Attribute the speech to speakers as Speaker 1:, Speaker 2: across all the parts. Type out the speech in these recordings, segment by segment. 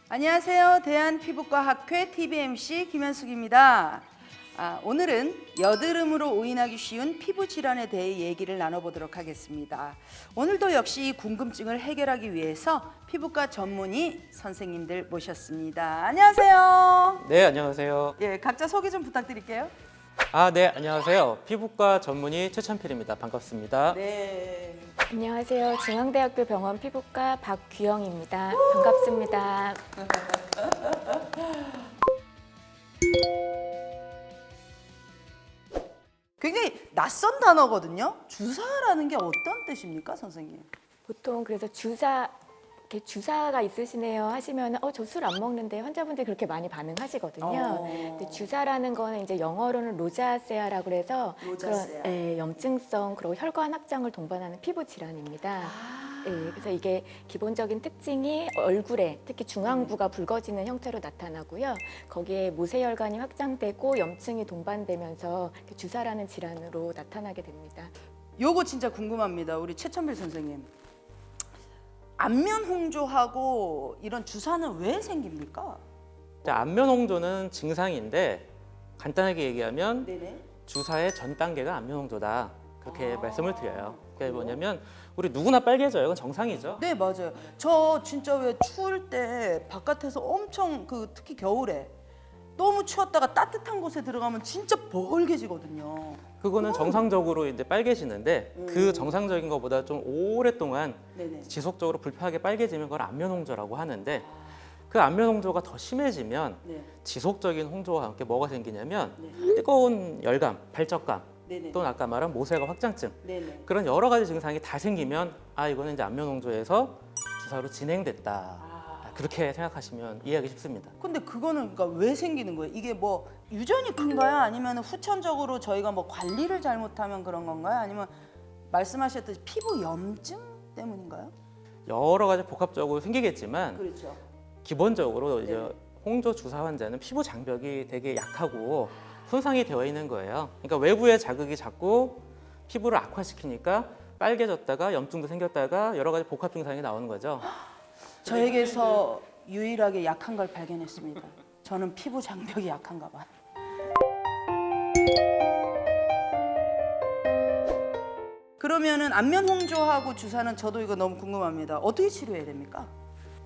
Speaker 1: 안녕하세요. 대한피부과학회 TV MC 김현숙입니다. 오늘은 여드름으로 오인하기 쉬운 피부 질환에 대해 얘기를 나눠보도록 하겠습니다. 오늘도 역시 이 궁금증을 해결하기 위해서 피부과 전문의 선생님들 모셨습니다. 안녕하세요.
Speaker 2: 네, 안녕하세요.
Speaker 1: 예, 각자 소개 좀 부탁드릴게요.
Speaker 2: 네, 안녕하세요. 피부과 전문의 최찬필입니다. 반갑습니다.
Speaker 1: 네.
Speaker 3: 안녕하세요. 중앙대학교 병원 피부과 박규영입니다. 반갑습니다.
Speaker 1: 굉장히 낯선 단어거든요. 주사라는 게 어떤 뜻입니까, 선생님?
Speaker 3: 보통 그래서 이렇게 주사가 있으시네요 하시면 저 술 안 먹는데 환자분들이 그렇게 많이 반응하시거든요. 근데 주사라는 거는 이제 영어로는 로자세아라고 그래서
Speaker 1: 로자세아.
Speaker 3: 그런 염증성 그리고 혈관 확장을 동반하는 피부 질환입니다. 그래서 이게 기본적인 특징이 얼굴에 특히 중앙부가 붉어지는 형태로 나타나고요. 거기에 모세혈관이 확장되고 염증이 동반되면서 주사라는 질환으로 나타나게 됩니다.
Speaker 1: 요거 진짜 궁금합니다. 우리 최천필 선생님. 안면 홍조하고 이런 주사는 왜 생깁니까?
Speaker 2: 안면 홍조는 증상인데 간단하게 얘기하면
Speaker 1: 네네.
Speaker 2: 주사의 전 단계가 안면 홍조다. 그렇게 말씀을 드려요. 그게 뭐냐면 우리 누구나 빨개져요. 이건 정상이죠.
Speaker 1: 네, 맞아요. 저 진짜 왜 추울 때 바깥에서 엄청 특히 겨울에 너무 추웠다가 따뜻한 곳에 들어가면 진짜 벌개지거든요.
Speaker 2: 그거는 정상적으로 이제 빨개지는데 그 정상적인 것보다 좀 오랫동안
Speaker 1: 네네.
Speaker 2: 지속적으로 불편하게 빨개지면 그걸 안면 홍조라고 하는데 그 안면 홍조가 더 심해지면
Speaker 1: 네.
Speaker 2: 지속적인 홍조와 함께 뭐가 생기냐면
Speaker 1: 네.
Speaker 2: 뜨거운 열감, 발적감
Speaker 1: 네네.
Speaker 2: 또는 아까 말한 모세혈관 확장증
Speaker 1: 네네.
Speaker 2: 그런 여러 가지 증상이 다 생기면 이거는 이제 안면 홍조에서 주사로 진행됐다. 그렇게 생각하시면 이해하기 쉽습니다.
Speaker 1: 근데 그거는 그러니까 왜 생기는 거예요? 이게 뭐 유전이 큰가요? 아니면 후천적으로 저희가 뭐 관리를 잘못하면 그런 건가요? 아니면 말씀하셨듯이 피부 염증 때문인가요?
Speaker 2: 여러 가지 복합적으로 생기겠지만
Speaker 1: 그렇죠.
Speaker 2: 기본적으로 이제
Speaker 1: 네.
Speaker 2: 홍조 주사 환자는 피부 장벽이 되게 약하고 손상이 되어 있는 거예요. 그러니까 외부의 자극이 자꾸 피부를 악화시키니까 빨개졌다가 염증도 생겼다가 여러 가지 복합 증상이 나오는 거죠.
Speaker 1: 저에게서 유일하게 약한 걸 발견했습니다. 저는 피부 장벽이 약한가 봐요. 그러면은 안면 홍조하고 주사는 저도 이거 너무 궁금합니다. 어떻게 치료해야 됩니까?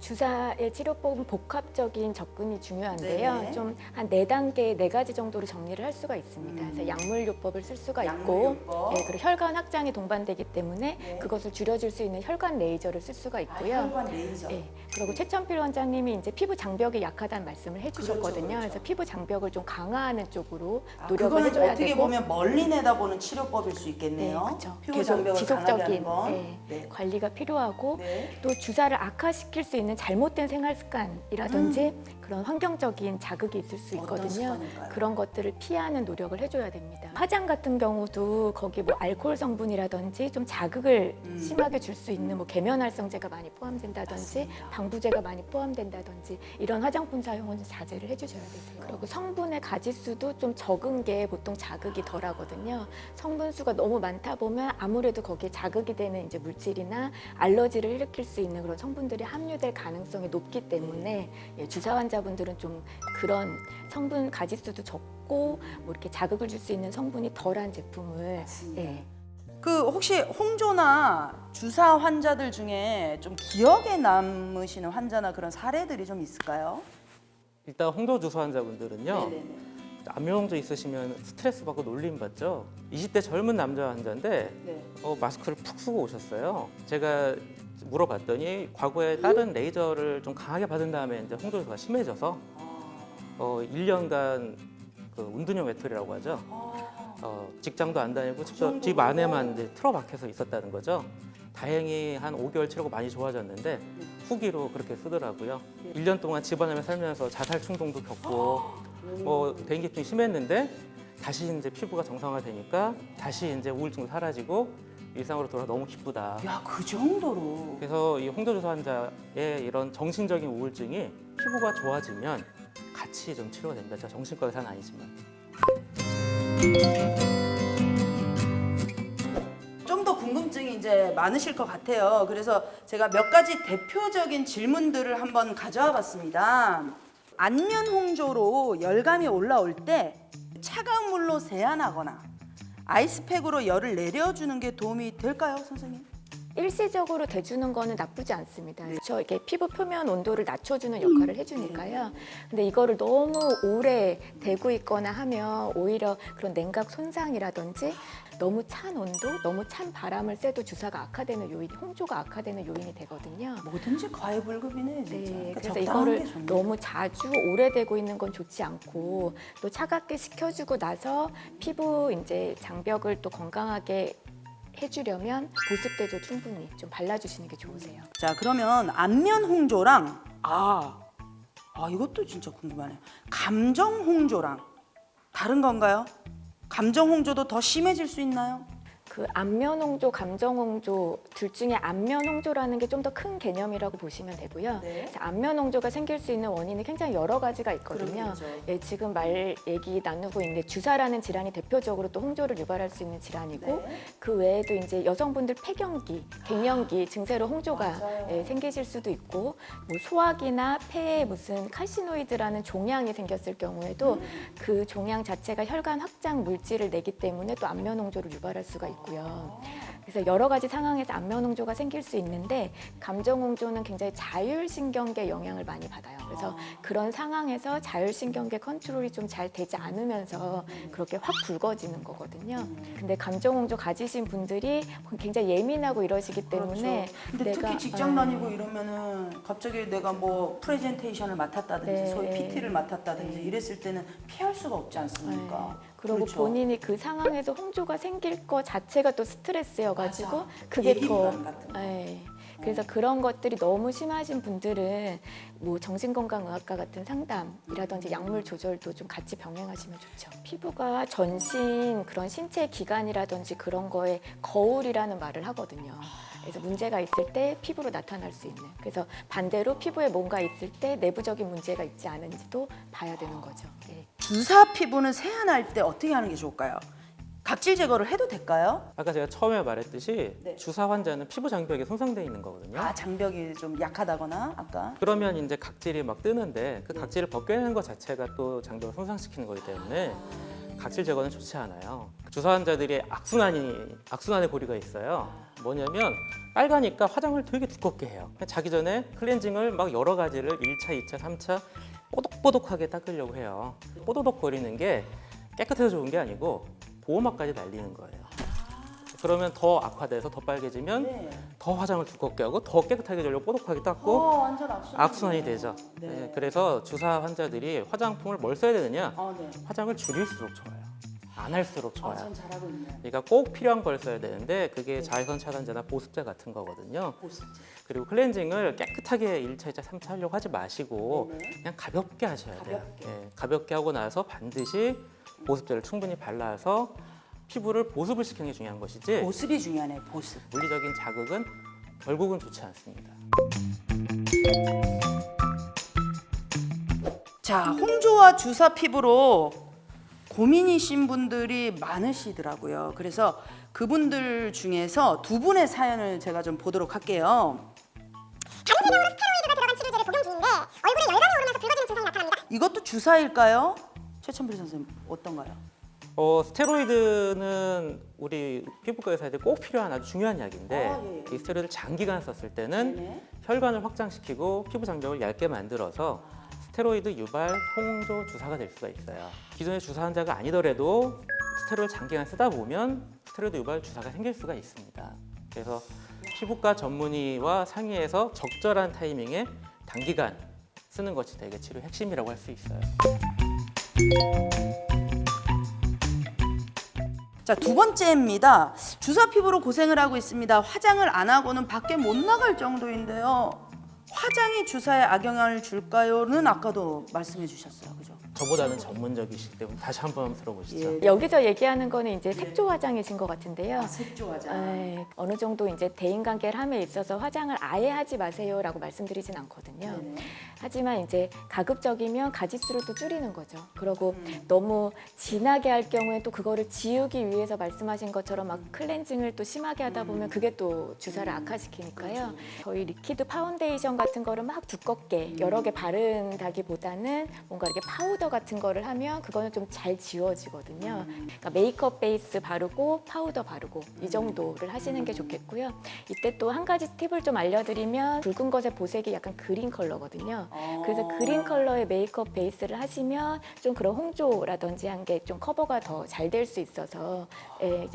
Speaker 3: 주사의 치료법은 복합적인 접근이 중요한데요.
Speaker 1: 네네.
Speaker 3: 좀 한 4단계, 4가지 정도로 정리를 할 수가 있습니다. 그래서 약물요법을 쓸 수가 있고,
Speaker 1: 약물요법.
Speaker 3: 그리고 혈관 확장이 동반되기 때문에
Speaker 1: 네.
Speaker 3: 그것을 줄여줄 수 있는 혈관 레이저를 쓸 수가 있고요.
Speaker 1: 혈관 레이저.
Speaker 3: 그리고 최천필 원장님이 이제 피부 장벽이 약하다는 말씀을
Speaker 1: 그렇죠,
Speaker 3: 해주셨거든요.
Speaker 1: 그렇죠.
Speaker 3: 그래서 피부 장벽을 좀 강화하는 쪽으로 노력을
Speaker 1: 그거는
Speaker 3: 해줘야
Speaker 1: 어떻게
Speaker 3: 되고.
Speaker 1: 보면 멀리 내다보는 치료법일 수 있겠네요.
Speaker 3: 그렇죠.
Speaker 1: 피부
Speaker 3: 계속
Speaker 1: 장벽을 강하게 하는
Speaker 3: 지속적인
Speaker 1: 건.
Speaker 3: 네, 관리가 필요하고
Speaker 1: 네.
Speaker 3: 또 주사를 악화시킬 수 있는 잘못된 생활 습관이라든지 그런 환경적인 자극이 있을 수
Speaker 1: 어떤
Speaker 3: 있거든요.
Speaker 1: 습관일까요?
Speaker 3: 그런 것들을 피하는 노력을 해줘야 됩니다. 화장 같은 경우도 거기 뭐 알코올 성분이라든지 좀 자극을 심하게 줄 수 있는 뭐 계면활성제가 많이 포함된다든지
Speaker 1: 맞습니다.
Speaker 3: 방부제가 많이 포함된다든지 이런 화장품 사용은 자제를 해주셔야 되세요. 그리고 성분의 가지수도 좀 적은 게 보통 자극이 덜하거든요. 성분 수가 너무 많다 보면 아무래도 거기에 자극이 되는 이제 물질이나 알러지를 일으킬 수 있는 그런 성분들이 함유될 가능성이 높기 때문에 주사 환자분들은 좀 그런 성분 가지수도 적고 뭐 이렇게 자극을 줄 수 있는 성분이 덜한 제품을
Speaker 1: 혹시 홍조나 주사 환자들 중에 좀 기억에 남으시는 환자나 그런 사례들이 좀 있을까요?
Speaker 2: 일단 홍조 주사 환자분들은요.
Speaker 1: 네네네.
Speaker 2: 안면 홍조 있으시면 스트레스 받고 놀림 받죠. 20대 젊은 남자 환자인데
Speaker 1: 네.
Speaker 2: 마스크를 푹 쓰고 오셨어요. 제가 물어봤더니 과거에 다른 레이저를 좀 강하게 받은 다음에 이제 홍조 주사가 심해져서 1년간 그 운동용 외톨이라고 하죠. 직장도 안 다니고 집 안에만 이제 틀어박혀서 있었다는 거죠. 다행히 한 5개월 치르고 많이 좋아졌는데 후기로 그렇게 쓰더라고요. 1년 동안 집안에 살면서 자살 충동도 겪고 대인기증이 심했는데 다시 이제 피부가 정상화되니까 다시 이제 우울증도 사라지고 일상으로 돌아 너무 기쁘다.
Speaker 1: 야, 그 정도로.
Speaker 2: 그래서 이 홍조주사 환자의 이런 정신적인 우울증이 피부가 좋아지면 같이 좀 치료가 됩니다. 제가 정신과 의사는 아니지만.
Speaker 1: 좀 더 궁금증이 이제 많으실 것 같아요. 그래서 제가 몇 가지 대표적인 질문들을 한번 가져와 봤습니다. 안면 홍조로 열감이 올라올 때 차가운 물로 세안하거나 아이스팩으로 열을 내려주는 게 도움이 될까요, 선생님?
Speaker 3: 일시적으로 대주는 거는 나쁘지 않습니다. 그렇죠? 이게 피부 표면 온도를 낮춰주는 역할을 해주니까요. 근데 이거를 너무 오래 대고 있거나 하면 오히려 그런 냉각 손상이라든지 너무 찬 온도, 너무 찬 바람을 쐬도 주사가 악화되는 요인, 홍조가 악화되는 요인이 되거든요.
Speaker 1: 뭐든지 과외불급이네, 진짜.
Speaker 3: 네,
Speaker 1: 그러니까
Speaker 3: 그래서
Speaker 1: 적당한 게
Speaker 3: 이거를
Speaker 1: 좋네.
Speaker 3: 너무 자주 오래 되고 있는 건 좋지 않고 또 차갑게 식혀주고 나서 피부 이제 장벽을 또 건강하게 해주려면 보습대도 충분히 좀 발라주시는 게 좋으세요.
Speaker 1: 자, 그러면 안면 홍조랑 이것도 진짜 궁금하네요. 감정 홍조랑 다른 건가요? 감정 홍조도 더 심해질 수 있나요?
Speaker 3: 그 안면 홍조, 감정 홍조 둘 중에 안면 홍조라는 게 좀 더 큰 개념이라고 보시면 되고요.
Speaker 1: 네.
Speaker 3: 그래서 안면 홍조가 생길 수 있는 원인이 굉장히 여러 가지가 있거든요.
Speaker 1: 그렇겠죠.
Speaker 3: 예, 지금 얘기 나누고 있는데 주사라는 질환이 대표적으로 또 홍조를 유발할 수 있는 질환이고
Speaker 1: 네.
Speaker 3: 그 외에도 이제 여성분들 폐경기, 갱년기 증세로 홍조가
Speaker 1: 맞아요.
Speaker 3: 예, 생기실 수도 있고 뭐 소화기나 폐에 무슨 칼시노이드라는 종양이 생겼을 경우에도 그 종양 자체가 혈관 확장 물질을 내기 때문에 또 안면 홍조를 유발할 수가 있고요. 그래서 여러 가지 상황에서 안면 홍조가 생길 수 있는데 감정 홍조는 굉장히 자율신경계 영향을 많이 받아요. 그래서 그런 상황에서 자율신경계 컨트롤이 좀 잘 되지 않으면서 그렇게 확 굵어지는 거거든요. 근데 감정 홍조 가지신 분들이 굉장히 예민하고 이러시기 때문에
Speaker 1: 그렇죠. 근데 특히 직장 다니고 이러면은 갑자기 내가 뭐 프레젠테이션을 맡았다든지
Speaker 3: 네.
Speaker 1: 소위 PT를 맡았다든지 이랬을 때는 피할 수가 없지 않습니까?
Speaker 3: 그리고
Speaker 1: 그렇죠.
Speaker 3: 본인이 그 상황에서 홍조가 생길 거 자체가 또 스트레스여가지고
Speaker 1: 맞아.
Speaker 3: 그게 더
Speaker 1: 예민감 같은 거.
Speaker 3: 예. 그래서 그런 것들이 너무 심하신 분들은 뭐 정신건강의학과 같은 상담이라든지 약물 조절도 좀 같이 병행하시면 좋죠. 피부가 전신 그런 신체 기관이라든지 그런 거에 거울이라는 말을 하거든요. 그래서 문제가 있을 때 피부로 나타날 수 있는. 그래서 반대로 피부에 뭔가 있을 때 내부적인 문제가 있지 않은지도 봐야 되는 거죠. 네.
Speaker 1: 주사 피부는 세안할 때 어떻게 하는 게 좋을까요? 각질 제거를 해도 될까요?
Speaker 2: 아까 제가 처음에 말했듯이
Speaker 1: 네.
Speaker 2: 주사 환자는 피부 장벽이 손상되어 있는 거거든요.
Speaker 1: 장벽이 좀 약하다거나 아까
Speaker 2: 그러면 이제 각질이 막 뜨는데 그 각질을 벗겨내는 것 자체가 또 장벽을 손상시키는 거기 때문에 각질 제거는 좋지 않아요. 주사 환자들이 악순환의 고리가 있어요. 뭐냐면 빨가니까 화장을 되게 두껍게 해요. 자기 전에 클렌징을 막 여러 가지를 1차, 2차, 3차 뽀독뽀독하게 닦으려고 해요. 뽀독거리는 게 깨끗해서 좋은 게 아니고 보호막까지 날리는 거예요. 그러면 더 악화돼서 더 빨개지면
Speaker 1: 네.
Speaker 2: 더 화장을 두껍게 하고 더 깨끗하게 하려고 뽀독하게 닦고
Speaker 1: 완전
Speaker 2: 악순환이 되죠.
Speaker 1: 네.
Speaker 2: 네, 그래서 주사 환자들이 화장품을 뭘 써야 되느냐?
Speaker 1: 네.
Speaker 2: 화장을 줄일수록 좋아요. 안 할수록 좋아요.
Speaker 1: 전 잘하고 있네요.
Speaker 2: 그러니까 꼭 필요한 걸 써야 되는데 그게 자외선 차단제나 보습제 같은 거거든요.
Speaker 1: 보습제.
Speaker 2: 그리고 클렌징을 깨끗하게 1차, 2차, 3차 하려고 하지 마시고
Speaker 1: 네네.
Speaker 2: 그냥 가볍게 하셔야 돼요.
Speaker 1: 가볍게.
Speaker 2: 가볍게 하고 나서 반드시 보습제를 충분히 발라서 피부를 보습을 시키는 게 중요한 것이지
Speaker 1: 보습이 중요하네. 보습.
Speaker 2: 물리적인 자극은 결국은 좋지 않습니다.
Speaker 1: 자, 홍조와 주사 피부로 고민이신 분들이 많으시더라고요. 그래서 그분들 중에서 두 분의 사연을 제가 좀 보도록 할게요.
Speaker 4: 다른 질병으로 스테로이드가 들어간 치료제를 복용 중인데 얼굴에 열감이 오르면서 붉어지는 증상이 나타납니다.
Speaker 1: 이것도 주사일까요? 최천필 선생님 어떤가요?
Speaker 2: 스테로이드는 우리 피부과 의사들 꼭 필요한 아주 중요한 약인데
Speaker 1: 예.
Speaker 2: 이 스테로이드를 장기간 썼을 때는
Speaker 1: 네네.
Speaker 2: 혈관을 확장시키고 피부 장벽을 얇게 만들어서 스테로이드 유발 홍조 주사가 될 수가 있어요. 기존의 주사 환자가 아니더라도 스테로이드 장기간 쓰다 보면 스테로이드 유발 주사가 생길 수가 있습니다. 그래서 피부과 전문의와 상의해서 적절한 타이밍에 단기간 쓰는 것이 되게 치료 핵심이라고 할 수 있어요.
Speaker 1: 자, 두 번째입니다. 주사 피부로 고생을 하고 있습니다. 화장을 안 하고는 밖에 못 나갈 정도인데요. 화장이 주사에 악영향을 줄까요?는 아까도 말씀해 주셨어요. 그죠?
Speaker 2: 저보다는 전문적이시기 때문에 다시 한번 들어보시죠.
Speaker 1: 예.
Speaker 3: 여기서 얘기하는 거는 이제 색조 화장이신 것 같은데요.
Speaker 1: 색조 화장.
Speaker 3: 네, 어느 정도 이제 대인관계를 함에 있어서 화장을 아예 하지 마세요라고 말씀드리진 않거든요.
Speaker 1: 네네.
Speaker 3: 하지만 이제 가급적이면 가짓수를 또 줄이는 거죠. 그리고 너무 진하게 할 경우에 또 그거를 지우기 위해서 말씀하신 것처럼 막 클렌징을 또 심하게 하다 보면 그게 또 주사를 악화시키니까요. 저희 리퀴드 파운데이션 같은 거를 막 두껍게 여러 개 바른다기보다는 뭔가 이렇게 파우더 같은 거를 하면 그거는 좀 잘 지워지거든요. 그러니까 메이크업 베이스 바르고 파우더 바르고 이 정도를 하시는 게 좋겠고요. 이때 또 한 가지 팁을 좀 알려드리면 붉은 것의 보색이 약간 그린 컬러거든요. 그래서 그린 컬러의 메이크업 베이스를 하시면 좀 그런 홍조라든지 한 게 좀 커버가 더 잘 될 수 있어서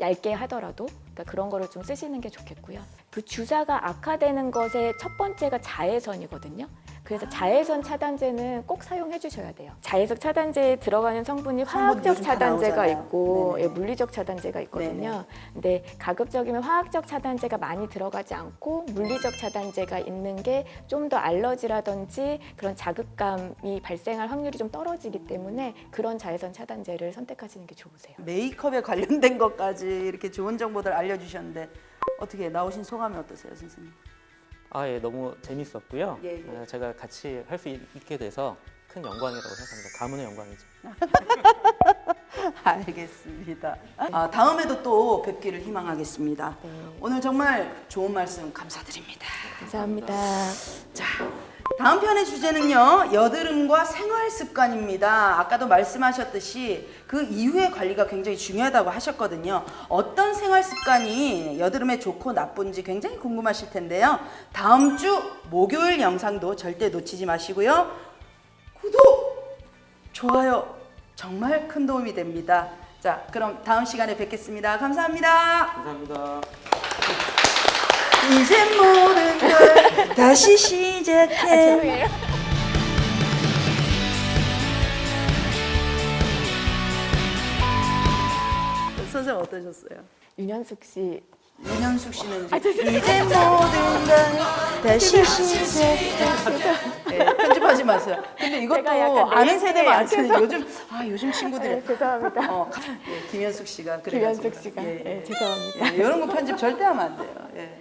Speaker 3: 얇게 하더라도 그러니까 그런 거를 좀 쓰시는 게 좋겠고요. 그 주사가 악화되는 것의 첫 번째가 자외선이거든요. 그래서 자외선 차단제는 꼭 사용해 주셔야 돼요. 자외선 차단제에 들어가는 성분이 화학적
Speaker 1: 요즘 다
Speaker 3: 차단제가
Speaker 1: 나오잖아요.
Speaker 3: 있고
Speaker 1: 네네.
Speaker 3: 물리적 차단제가 있거든요. 근데 가급적이면 화학적 차단제가 많이 들어가지 않고 물리적 차단제가 있는 게 좀 더 알러지라든지 그런 자극감이 발생할 확률이 좀 떨어지기 때문에 그런 자외선 차단제를 선택하시는 게 좋으세요.
Speaker 1: 메이크업에 관련된 것까지 이렇게 좋은 정보들 알려주셨는데 어떻게 나오신 소감이 어떠세요, 선생님?
Speaker 2: 아, 예, 너무 재밌었고요.
Speaker 1: 예, 예.
Speaker 2: 제가 같이 할 수 있게 돼서 큰 영광이라고 생각합니다. 가문의 영광이죠.
Speaker 1: 알겠습니다. 다음에도 또 뵙기를 희망하겠습니다.
Speaker 3: 네.
Speaker 1: 오늘 정말 좋은 말씀 감사드립니다.
Speaker 3: 감사합니다.
Speaker 1: 자, 다음 편의 주제는요, 여드름과 생활 습관입니다. 아까도 말씀하셨듯이 그 이후의 관리가 굉장히 중요하다고 하셨거든요. 어떤 생활 습관이 여드름에 좋고 나쁜지 굉장히 궁금하실 텐데요. 다음 주 목요일 영상도 절대 놓치지 마시고요. 구독, 좋아요 정말 큰 도움이 됩니다. 자, 그럼 다음 시간에 뵙겠습니다. 감사합니다.
Speaker 2: 감사합니다.
Speaker 1: 이제 모든 걸 다시 시작해.
Speaker 3: 죄송해요.
Speaker 1: 선생님 어떠셨어요?
Speaker 3: 윤현숙 씨
Speaker 1: 윤현숙 씨는 이제 모든 걸 다시 시작해. 네, 편집하지 마세요. 근데 이것도
Speaker 3: 제가 약간
Speaker 1: 아는 세대
Speaker 3: 네이밍에
Speaker 1: 많잖아요. 요즘 친구들이
Speaker 3: 죄송합니다.
Speaker 1: 김현숙 씨가
Speaker 3: 김현숙
Speaker 1: 그래가지고.
Speaker 3: 씨가
Speaker 1: 예, 예.
Speaker 3: 죄송합니다.
Speaker 1: 예, 이런 거 편집 절대 하면 안 돼요. 예.